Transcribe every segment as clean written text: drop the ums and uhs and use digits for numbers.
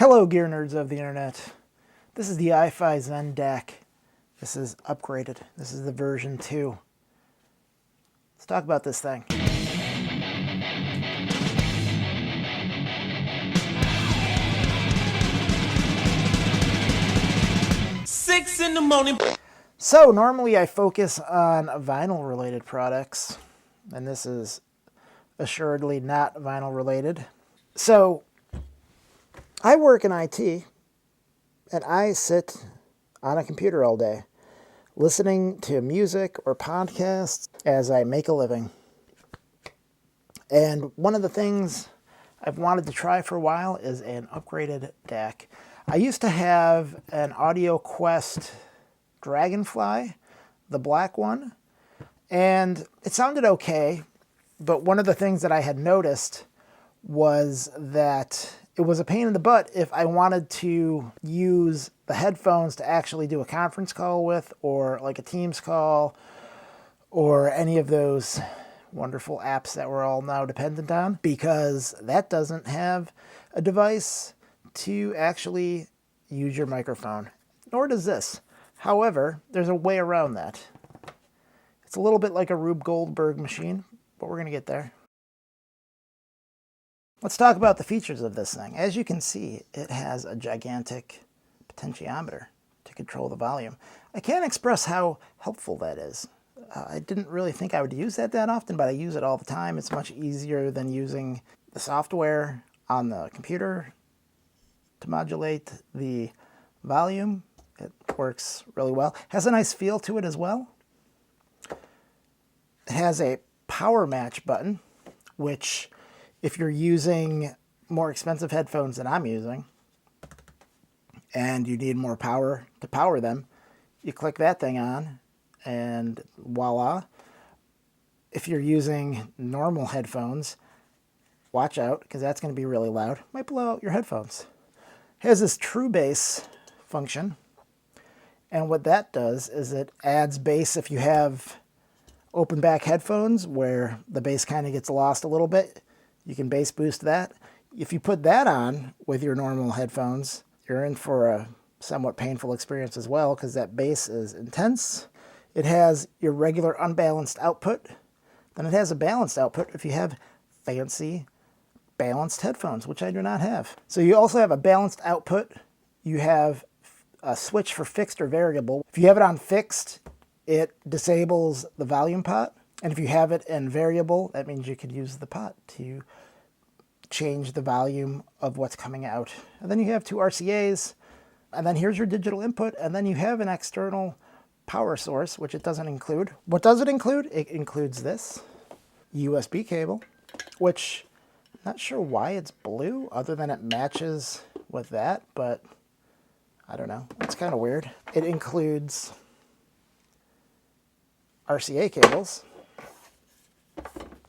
Hello gear nerds of the internet. This is the iFi ZEN DAC. This is upgraded. This is the version 2. Let's talk about this thing. Six in the morning. So normally I focus on vinyl related products, and this is assuredly not vinyl related. So I work in IT, and I sit on a computer all day, listening to music or podcasts as I make a living. And one of the things I've wanted to try for a while is an upgraded DAC. I used to have an Audioquest Dragonfly, the black one, and it sounded okay, but one of the things that I had noticed was that it was a pain in the butt if I wanted to use the headphones to actually do a conference call with, or like a Teams call, or any of those wonderful apps that we're all now dependent on, because that doesn't have a device to actually use your microphone, nor does this. However, there's a way around that. It's a little bit like a Rube Goldberg machine, but we're going to get there. Let's talk about the features of this thing. As you can see, it has a gigantic potentiometer to control the volume. I can't express how helpful that is. I didn't really think I would use that often, but I use it all the time. It's much easier than using the software on the computer to modulate the volume. It works really well. Has a nice feel to it as well. It has a power match button, which if you're using more expensive headphones than I'm using, and you need more power to power them, you click that thing on, and voila. If you're using normal headphones, watch out, because that's going to be really loud. Might blow out your headphones. It has this true bass function, and what that does is it adds bass if you have open back headphones where the bass kind of gets lost a little bit. You can bass boost that. If you put that on with your normal headphones, you're in for a somewhat painful experience as well, because that bass is intense. It has your regular unbalanced output. Then it has a balanced output if you have fancy balanced headphones, which I do not have. So you also have a balanced output. You have a switch for fixed or variable. If you have it on fixed, it disables the volume pot. And if you have it in variable, that means you could use the pot to change the volume of what's coming out. And then you have two RCAs, and then here's your digital input, and then you have an external power source, which it doesn't include. What does it include? It includes this USB cable, which I'm not sure why it's blue, other than it matches with that, but I don't know. It's kind of weird. It includes RCA cables,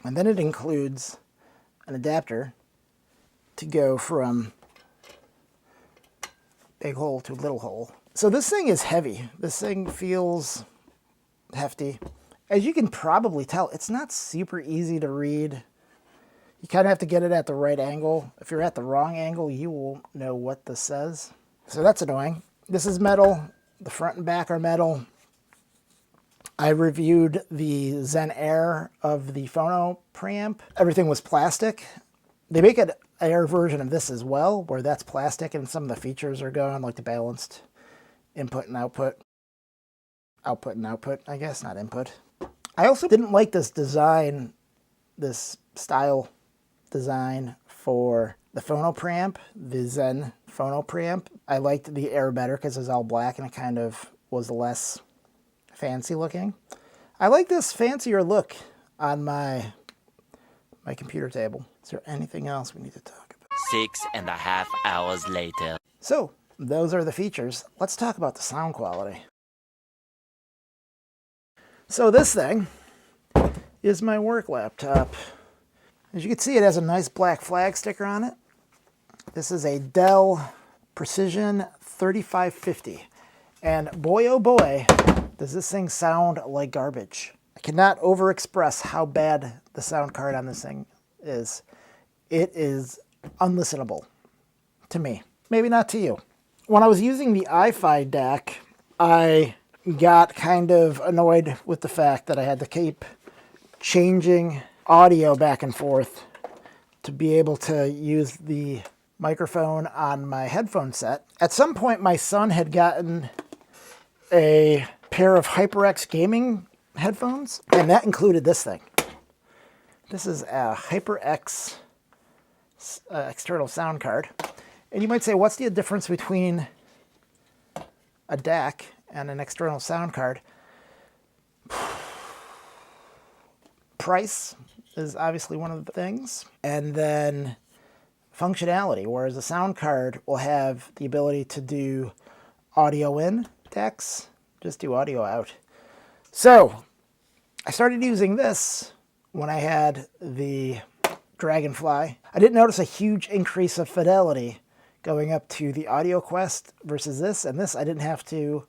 and then it includes an adapter to go from big hole to little hole. So this thing is heavy. This thing feels hefty. As you can probably tell, it's not super easy to read. You kind of have to get it at the right angle. If you're at the wrong angle, you won't know what this says. So that's annoying. This is metal. The front and back are metal. I reviewed the ZEN Air of the phono preamp. Everything was plastic. They make an Air version of this as well, where that's plastic and some of the features are gone, like the balanced input and output. Output and output, I guess, not input. I also didn't like this design, this style design for the phono preamp, the ZEN phono preamp. I liked the Air better because it's all black and it kind of was less fancy looking. I like this fancier look on my computer table. Is there anything else we need to talk about? 6.5 hours later. So those are the features. Let's talk about the sound quality. So this thing is my work laptop. As you can see, it has a nice black flag sticker on it. This is a Dell Precision 3550. And boy, oh boy, does this thing sound like garbage. I cannot overexpress how bad the sound card on this thing is. It is unlistenable to me. maybe not to you. When I was using the iFi DAC, I got kind of annoyed with the fact that I had to keep changing audio back and forth to be able to use the microphone on my headphone set. At some point, my son had gotten a pair of HyperX gaming headphones, and that included this thing. This is a HyperX external sound card. And you might say, what's the difference between a DAC and an external sound card? Price is obviously one of the things. And then functionality, whereas a sound card will have the ability to do audio in, DACs just do audio out. So I started using this when I had the Dragonfly. I didn't notice a huge increase of fidelity going up to the Audioquest versus this, and this I didn't have to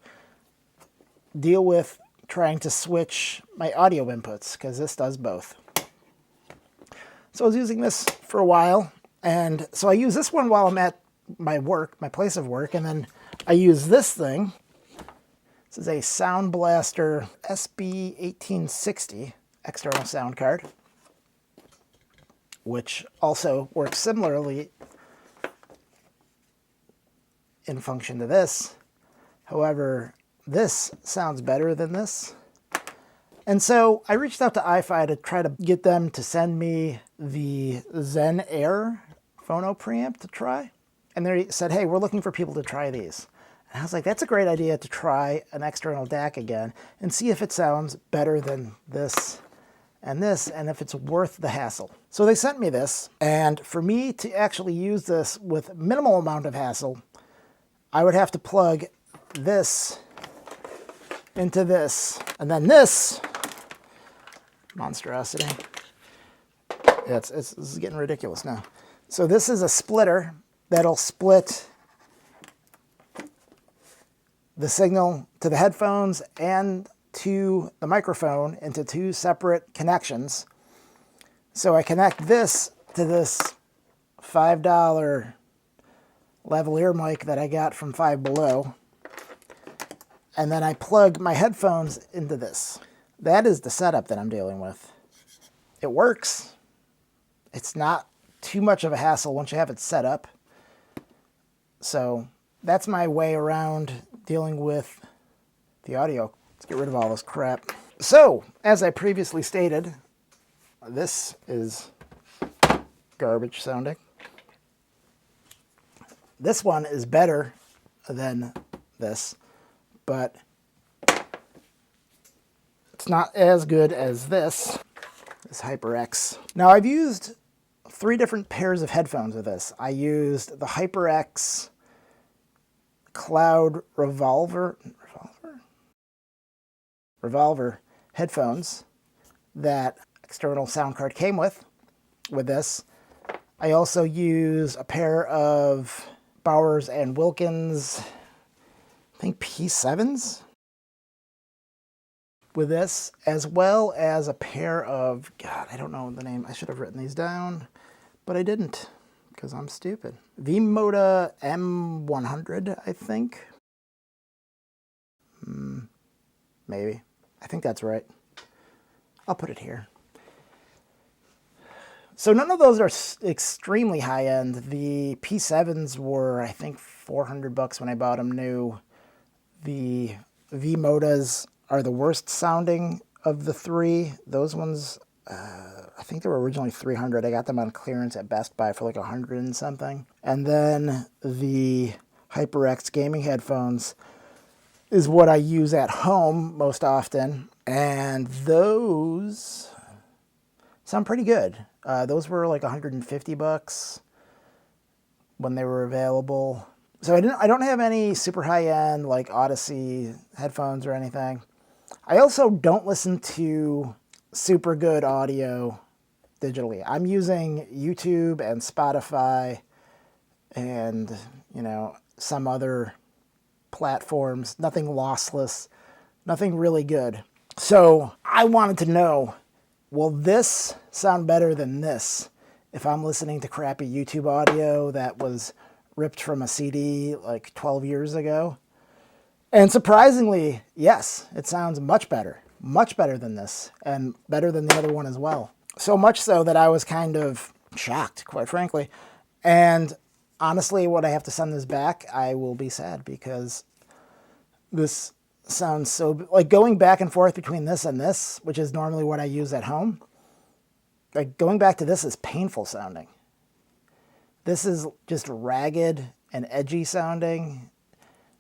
deal with trying to switch my audio inputs, because this does both. So I was using this for a while, and so I use this one while I'm at my work, my place of work, and then I use this thing. This is a Sound Blaster SB1860 external sound card, which also works similarly in function to this. However, this sounds better than this. And so I reached out to iFi to try to get them to send me the ZEN Air phono preamp to try. And they said, hey, we're looking for people to try these. And I was like, that's a great idea to try an external DAC again and see if it sounds better than this, and if it's worth the hassle. So they sent me this, and for me to actually use this with minimal amount of hassle, I would have to plug this into this, and then this monstrosity. Yeah, this is getting ridiculous now. So this is a splitter that'll split the signal to the headphones and to the microphone into two separate connections. So I connect this to this $5 lavalier mic that I got from Five Below, and then I plug my headphones into this. That is the setup that I'm dealing with. It works. It's not too much of a hassle once you have it set up. So that's my way around dealing with the audio. Let's get rid of all this crap. So, as I previously stated, this is garbage sounding. This one is better than this, but it's not as good as this HyperX. Now, I've used 3 different pairs of headphones with this. I used the HyperX Cloud Revolver headphones that external sound card came with this. I also use a pair of Bowers and Wilkins, I think P7s with this, as well as a pair of, God, I don't know the name. I should have written these down, but I didn't because I'm stupid. VModa M100, I think. Maybe. I think that's right. I'll put it here. So none of those are extremely high-end. The P7s were, I think, $400 when I bought them new. The VModas are the worst sounding of the 3. Those ones, I think they were originally $300. I got them on clearance at Best Buy for like $100 and something. And then the HyperX gaming headphones is what I use at home most often. And those sound pretty good. Those were like $150 when they were available. So I don't have any super high-end like Odyssey headphones or anything. I also don't listen to super good audio digitally. I'm using YouTube and Spotify and, some other platforms. Nothing lossless, nothing really good. So I wanted to know, will this sound better than this if I'm listening to crappy YouTube audio that was ripped from a CD like 12 years ago. And surprisingly, yes, it sounds much better than this, and better than the other one as well. So much so that I was kind of shocked, quite frankly. And honestly, when I have to send this back, I will be sad, because this sounds so, like, going back and forth between this and this, which is normally what I use at home, like, going back to this is painful sounding. This is just ragged and edgy sounding.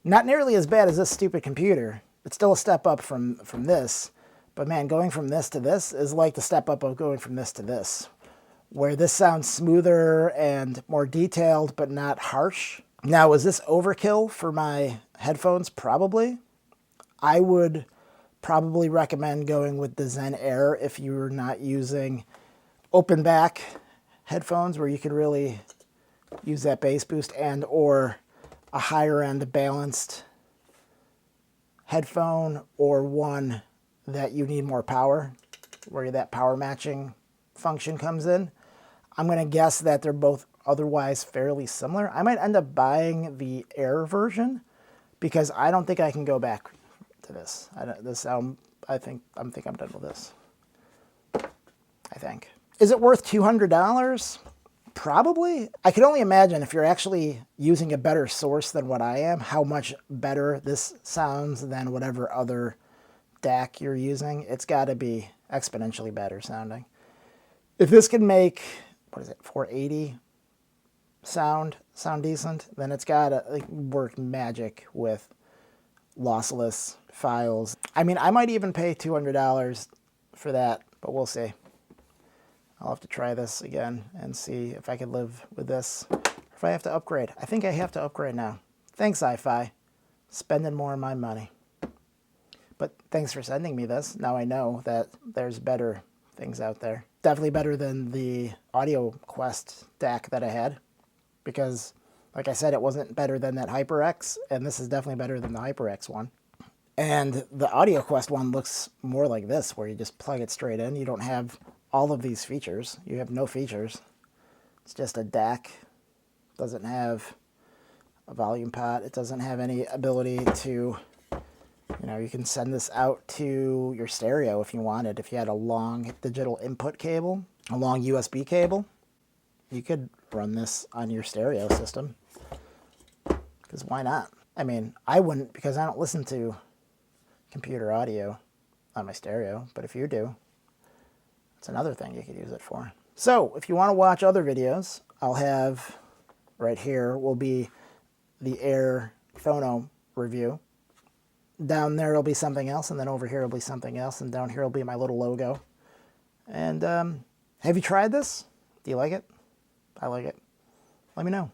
Not nearly as bad as this stupid computer. It's still a step up from this. But man, going from this to this is like the step up of going from this to this, where this sounds smoother and more detailed, but not harsh. Now, is this overkill for my headphones? Probably. I would probably recommend going with the ZEN Air if you're not using open back headphones where you could really use that bass boost, and or a higher end balanced headphone, or one that you need more power, where that power matching function comes in. I'm going to guess that they're both otherwise fairly similar. I might end up buying the Air version, because I don't think I can go back to this. I think I'm done with this. I think. Is it worth $200? Probably. I can only imagine, if you're actually using a better source than what I am, how much better this sounds than whatever other DAC you're using. It's got to be exponentially better sounding. If this can make, what is it, 480 sound decent, then it's got to, like, work magic with lossless files. I mean, I might even pay $200 for that, but we'll see. I'll have to try this again and see if I can live with this, or if I have to upgrade. I think I have to upgrade now. Thanks, iFi. Spending more of my money. But thanks for sending me this. Now I know that there's better things out there. Definitely better than the Audioquest DAC that I had, because, like I said, it wasn't better than that HyperX, and this is definitely better than the HyperX one. And the Audioquest one looks more like this, where you just plug it straight in. You don't have all of these features. You have no features. It's just a DAC. Doesn't have a volume pot. It doesn't have any ability to, you know, you can send this out to your stereo if you wanted. If you had a long digital input cable, a long USB cable, you could run this on your stereo system. Because why not? I mean, I wouldn't, because I don't listen to computer audio on my stereo, but if you do, it's another thing you could use it for. So if you want to watch other videos, I'll have right here will be the Air Phono review. Down there will be something else, and then over here will be something else, and down here will be my little logo. And have you tried this? Do you like it? I like it. Let me know.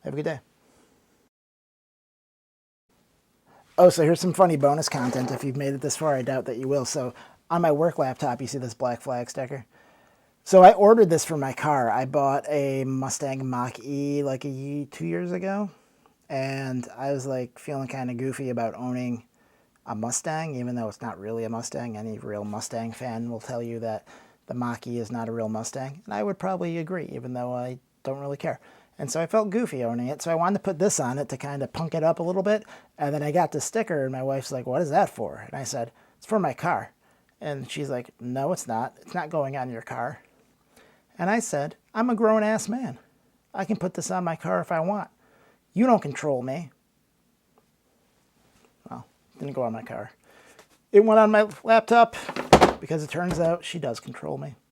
Have a good day. Oh, so here's some funny bonus content. If you've made it this far, I doubt that you will. So on my work laptop, you see this black flag sticker. So I ordered this for my car. I bought a Mustang Mach-E like 2 years ago. And I was like feeling kind of goofy about owning a Mustang, even though it's not really a Mustang. Any real Mustang fan will tell you that the Mach-E is not a real Mustang. And I would probably agree, even though I don't really care. And so I felt goofy owning it. So I wanted to put this on it to kind of punk it up a little bit. And then I got the sticker, and my wife's like, "What is that for?" And I said, "It's for my car." And she's like, "No, it's not. It's not going on your car." And I said, "I'm a grown-ass man. I can put this on my car if I want. You don't control me." Well, it didn't go on my car. It went on my laptop, because it turns out she does control me.